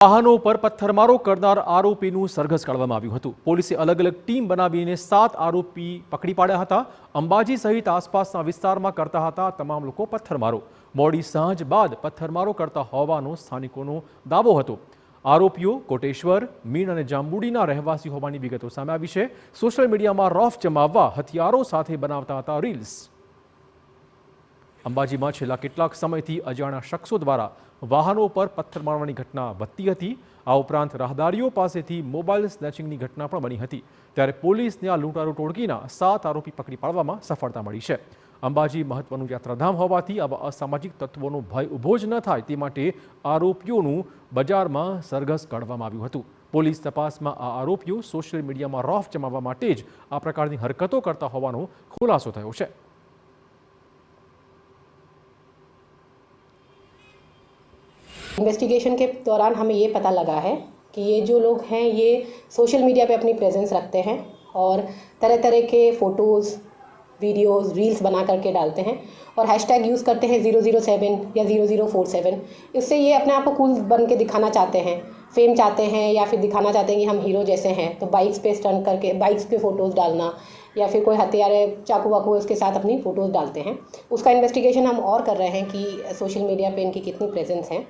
વાહનો પર પથ્થરમારો કરનાર આરોપીનું સરઘસ કાઢવામાં આવ્યું હતું। પોલીસે અલગ અલગ ટીમ બનાવીને 7 આરોપી પકડી પાડ્યા હતા। અંબાજી સહિત આસપાસના વિસ્તારમાં કરતા હતા તમામ લોકો પથ્થરમારો। મોડી સાંજ બાદ પથ્થરમારો કરતા હોવાનો સ્થાનિકોનો દાવો હતો। આરોપીઓ કોટેશ્વર, મીણ અને જાંબુડીના રહેવાસી હોવાની વિગતો સામે આવી છે। સોશિયલ મીડિયામાં રોફ જમાવવા હથિયારો સાથે બનાવતા હતા રીલ્સ। અંબાજીમાં છેલ્લા કેટલાક સમયથી અજાણ્યા શખ્સો દ્વારા વાહનો પર પથ્થર મારવાની ઘટના વધતી હતી। આ ઉપરાંત રાહદારીઓ પાસેથી મોબાઈલ સ્નેચિંગની ઘટના પણ બની હતી। ત્યારે પોલીસને આ લૂંટારૂ ટોળકીના 7 આરોપી પકડી પાડવામાં સફળતા મળી છે। અંબાજી મહત્વનું યાત્રાધામ હોવાથી આવા અસામાજિક તત્વોનો ભય ઊભો જ ન થાય તે માટે આરોપીઓનું બજારમાં સરઘસ કાઢવામાં આવ્યું હતું। પોલીસ તપાસમાં આ આરોપીઓ સોશિયલ મીડિયામાં રોફ જમાવવા માટે જ આ પ્રકારની હરકતો કરતા હોવાનો ખુલાસો થયો છે। इन्वेस्टिगेशन के दौरान हमें ये पता लगा है कि ये जो लोग हैं ये सोशल मीडिया पे अपनी प्रेजेंस रखते हैं और तरह तरह के फ़ोटोज़, वीडियोस, रील्स बना करके डालते हैं और हैशटैग यूज़ करते हैं 007 या 0047। इससे ये अपने आप को कूल बन के दिखाना चाहते हैं, फेम चाहते हैं या फिर दिखाना चाहते हैं कि हम हीरो जैसे हैं। तो बाइक्स पे स्टंट करके बाइक्स पे फ़ोटोज़ डालना या फिर कोई हथियार चाकू वाकू उसके साथ अपनी फ़ोटोज़ डालते हैं। उसका इन्वेस्टिगेशन हम और कर रहे हैं कि सोशल मीडिया पे इनकी कितनी प्रेजेंस है।